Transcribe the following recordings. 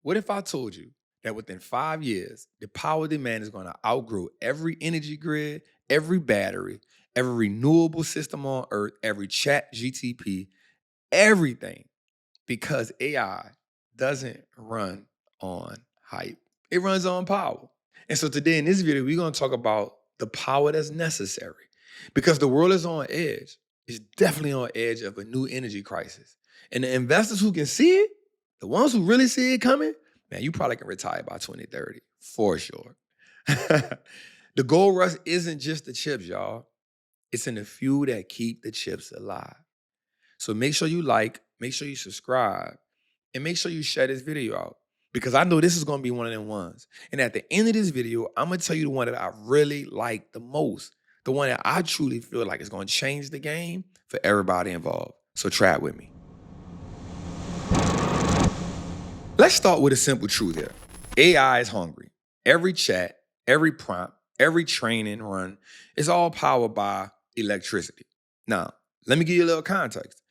What if I told you that within 5 years, the power demand is going to outgrow every energy grid, every battery, every renewable system on Earth, every chat GTP, everything, because AI doesn't run on hype. It runs on power. And so today in this video, we're going to talk about the power that's necessary because the world is on edge. It's definitely on edge of a new energy crisis. And the investors who can see it, the ones who really see it coming, man, you probably can retire by 2030 for sure. The gold rush isn't just the chips, y'all. It's in the few that keep the chips alive. So make sure you like, make sure you subscribe, and make sure you share this video out because I know this is going to be one of them ones. And at the end of this video, I'm going to tell you the one that I really like the most, the one that I truly feel like is going to change the game for everybody involved. So try it with me. Let's start with a simple truth here. AI is hungry. Every chat, every prompt, every training run is all powered by electricity. Now, let me give you a little context.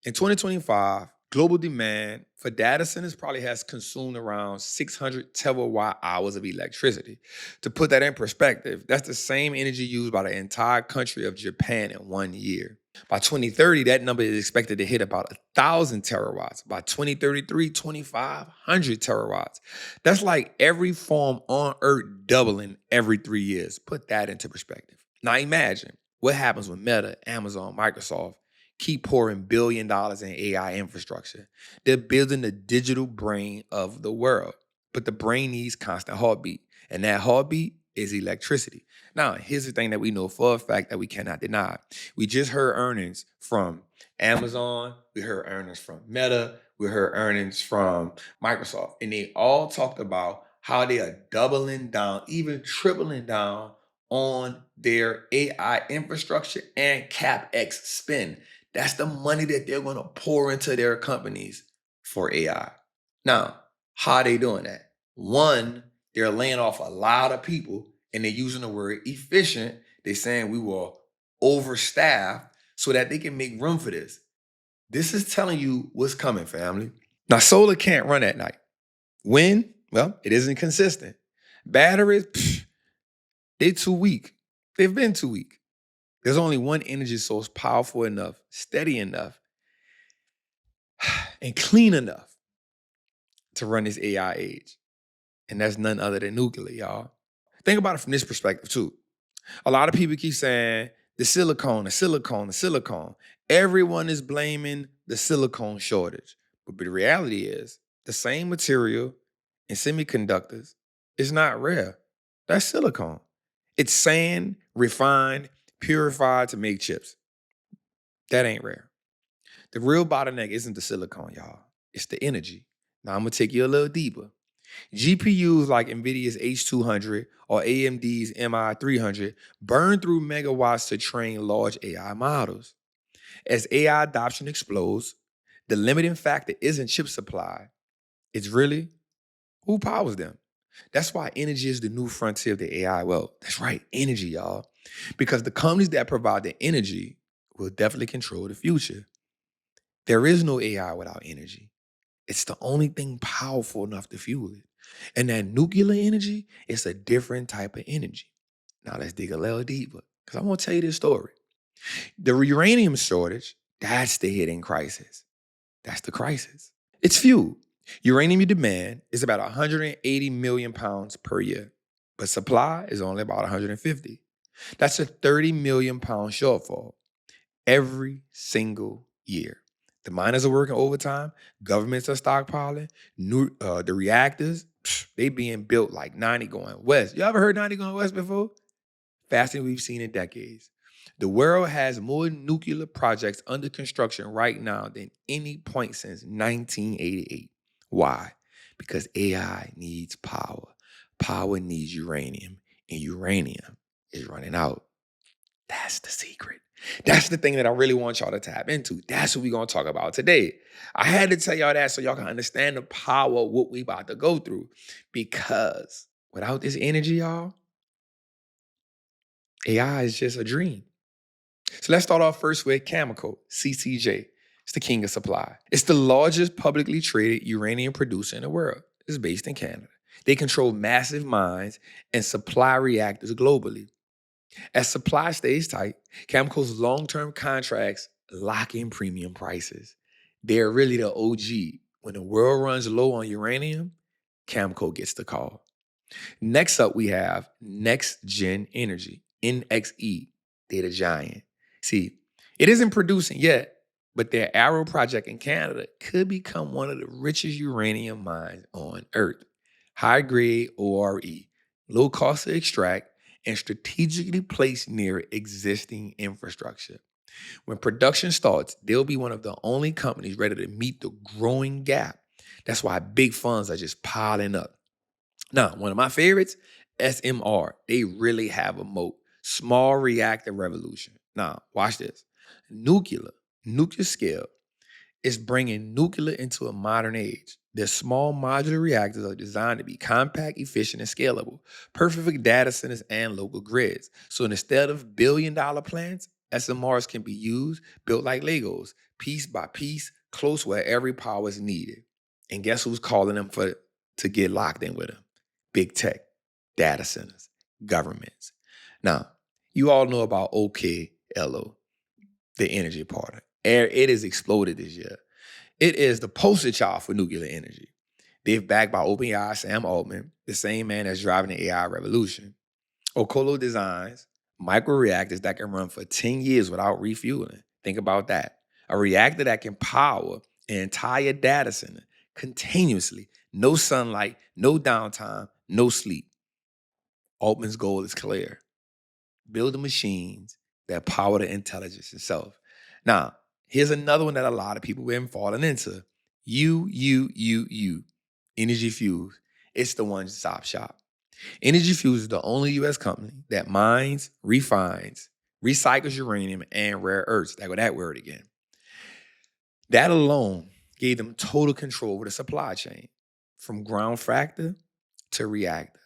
In 2025, global demand for data centers probably has consumed around 600 terawatt hours of electricity. To put that in perspective, that's the same energy used by the entire country of Japan in 1 year. By 2030, that number is expected to hit about 1,000 terawatts. By 2033, 2,500 terawatts. That's like every farm on Earth doubling every 3 years. Put that into perspective. Now imagine what happens when Meta, Amazon, Microsoft keep pouring $1 billion in AI infrastructure. They're building the digital brain of the world. But the brain needs constant heartbeat. And that heartbeat is electricity. Now, here's the thing that we know for a fact that we cannot deny. We just heard earnings from Amazon. We heard earnings from Meta. We heard earnings from Microsoft. And they all talked about how they are doubling down, even tripling down on their AI infrastructure and CapEx spend. That's the money that they're going to pour into their companies for AI. Now, how are they doing that? One, they're laying off a lot of people and they're using the word efficient. They're saying we will overstaff so that they can make room for this. This is telling you what's coming, family. Now, solar can't run at night. Wind, well, it isn't consistent. Batteries, they're too weak. They've been too weak. There's only one energy source powerful enough, steady enough, and clean enough to run this AI age. And that's none other than nuclear, y'all. Think about it from this perspective, too. A lot of people keep saying the silicone, the silicone, the silicone. Everyone is blaming the silicone shortage. But the reality is the same material in semiconductors is not rare. That's silicone. It's sand, refined, purified to make chips. That ain't rare. The real bottleneck isn't the silicone, y'all. It's the energy. Now I'm gonna take you a little deeper. GPUs like Nvidia's H200 or AMD's MI300 burn through megawatts to train large AI models. As AI adoption explodes, the limiting factor isn't chip supply. It's really who powers them. That's why energy is the new frontier of the AI world. That's right, energy, y'all. Because the companies that provide the energy will definitely control the future. There is no AI without energy. It's the only thing powerful enough to fuel it. And that nuclear energy is a different type of energy. Now let's dig a little deeper because I want to tell you this story. The uranium shortage, that's the hidden crisis. That's the crisis. It's fuel. Uranium demand is about 180 million pounds per year, but supply is only about 150. That's a 30 million pound shortfall every single year. The miners are working overtime. Governments are stockpiling. The reactors, they being built like 90 going west. You ever heard 90 going west before? Faster than we've seen in decades. The world has more nuclear projects under construction right now than any point since 1988. Why? Because AI needs power. Power needs uranium, and uranium is running out. That's the secret. That's the thing that I really want y'all to tap into. That's what we're going to talk about today. I had to tell y'all that so y'all can understand the power of what we about to go through. Because without this energy, y'all, AI is just a dream. So let's start off first with Cameco, CCJ. It's the king of supply. It's the largest publicly traded uranium producer in the world. is based in Canada. They control massive mines and supply reactors globally. As supply stays tight, Cameco's long-term contracts lock in premium prices. They're really the OG. When the world runs low on uranium, Cameco gets the call. Next up, we have Next Gen Energy, NXE, they're the giant. See, it isn't producing yet, but their Arrow project in Canada could become one of the richest uranium mines on Earth. High grade ORE, low cost to extract, and strategically placed near existing infrastructure. When production starts, they'll be one of the only companies ready to meet the growing gap. That's why big funds are just piling up. Now, one of my favorites, SMR. They really have a moat. Small reactor revolution. Now, watch this. Nuclear scale, is bringing nuclear into a modern age. Their small modular reactors are designed to be compact, efficient, and scalable, perfect for data centers and local grids. So instead of billion-dollar plants, SMRs can be used, built like Legos, piece by piece, close where every power is needed. And guess who's calling them to get locked in with them? Big tech, data centers, governments. Now, you all know about OKLO, the energy part. It has exploded this year. It is the poster child for nuclear energy. They're backed by OpenAI Sam Altman, the same man that's driving the AI revolution. OKLO designs microreactors that can run for 10 years without refueling. Think about that. A reactor that can power an entire data center continuously. No sunlight, no downtime, no sleep. Altman's goal is clear. Build the machines that power the intelligence itself. Now, here's another one that a lot of people have been falling into. UUUU, Energy Fuse. It's the one-stop shop. Energy Fuse is the only U.S. company that mines, refines, recycles uranium and rare earths. There go that word again. That alone gave them total control over the supply chain, from ground fractor to reactor.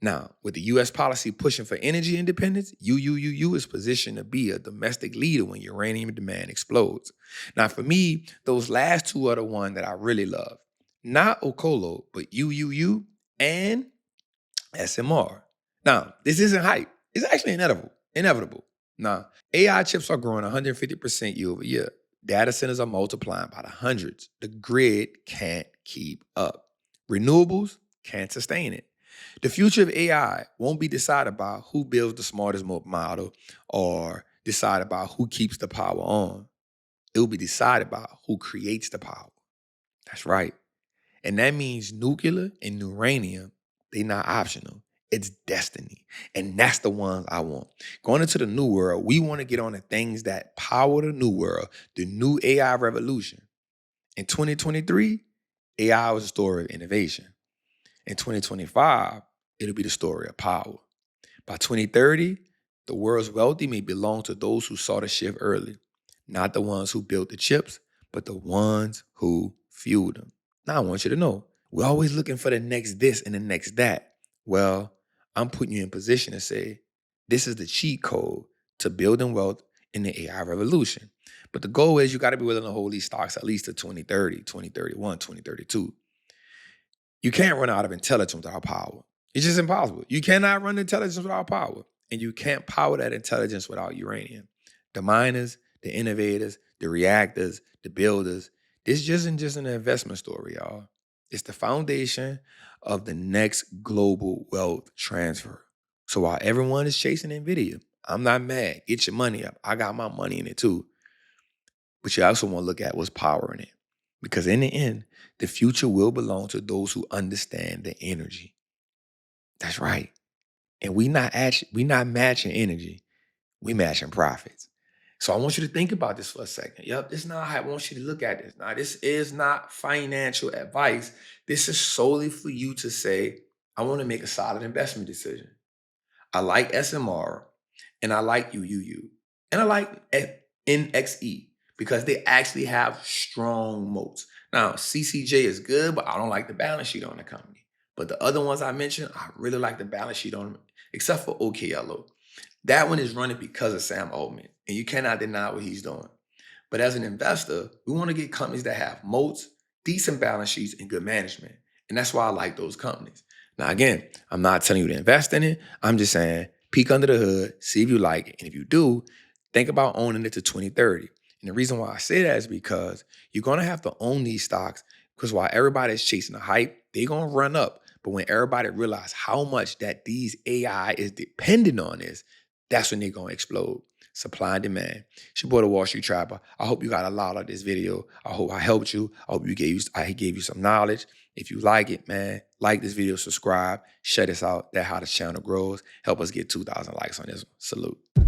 Now, with the U.S. policy pushing for energy independence, UUUU is positioned to be a domestic leader when uranium demand explodes. Now, for me, those last two are the one that I really love. Not OKLO, but UUU and SMR. Now, this isn't hype. It's actually inevitable. Now, AI chips are growing 150% year over year. Data centers are multiplying by the hundreds. The grid can't keep up. Renewables can't sustain it. The future of AI won't be decided by who builds the smartest model or decided by who keeps the power on. It will be decided by who creates the power. That's right. And that means nuclear and uranium, they're not optional. It's destiny. And that's the ones I want. Going into the new world, we want to get on the things that power the new world, the new AI revolution. In 2023, AI was a story of innovation. In 2025, it'll be the story of power. By 2030, the world's wealthy may belong to those who saw the shift early, not the ones who built the chips, but the ones who fueled them. Now, I want you to know, we're always looking for the next this and the next that. Well, I'm putting you in position to say, this is the cheat code to building wealth in the AI revolution. But the goal is you got to be willing to hold these stocks at least to 2030, 2031, 2032. You can't run out of intelligence without power. It's just impossible. You cannot run intelligence without power. And you can't power that intelligence without uranium. The miners, the innovators, the reactors, the builders, this isn't just an investment story, y'all. It's the foundation of the next global wealth transfer. So while everyone is chasing Nvidia, I'm not mad. Get your money up. I got my money in it too. But you also want to look at what's powering it. Because in the end, the future will belong to those who understand the energy. That's right. And we not matching energy. We matching profits. So I want you to think about this for a second. Yep, this is not how I want you to look at this. Now, this is not financial advice. This is solely for you to say, I want to make a solid investment decision. I like SMR and I like UUU and I like NXE because they actually have strong moats. Now, CCJ is good, but I don't like the balance sheet on the company. But the other ones I mentioned, I really like the balance sheet on them, except for OKLO. That one is running because of Sam Altman, and you cannot deny what he's doing. But as an investor, we want to get companies that have moats, decent balance sheets, and good management. And that's why I like those companies. Now, again, I'm not telling you to invest in it. I'm just saying, peek under the hood, see if you like it. And if you do, think about owning it to 2030. And the reason why I say that is because you're going to have to own these stocks because while everybody's chasing the hype, they're going to run up. But when everybody realize how much that these AI is dependent on this, that's when they're going to explode. Supply and demand. It's your boy, the Wall Street Trapper. I hope you got a lot out of this video. I hope I helped you. I hope I gave you some knowledge. If you like it, man, like this video, subscribe, share this out. That's how the channel grows. Help us get 2,000 likes on this one. Salute.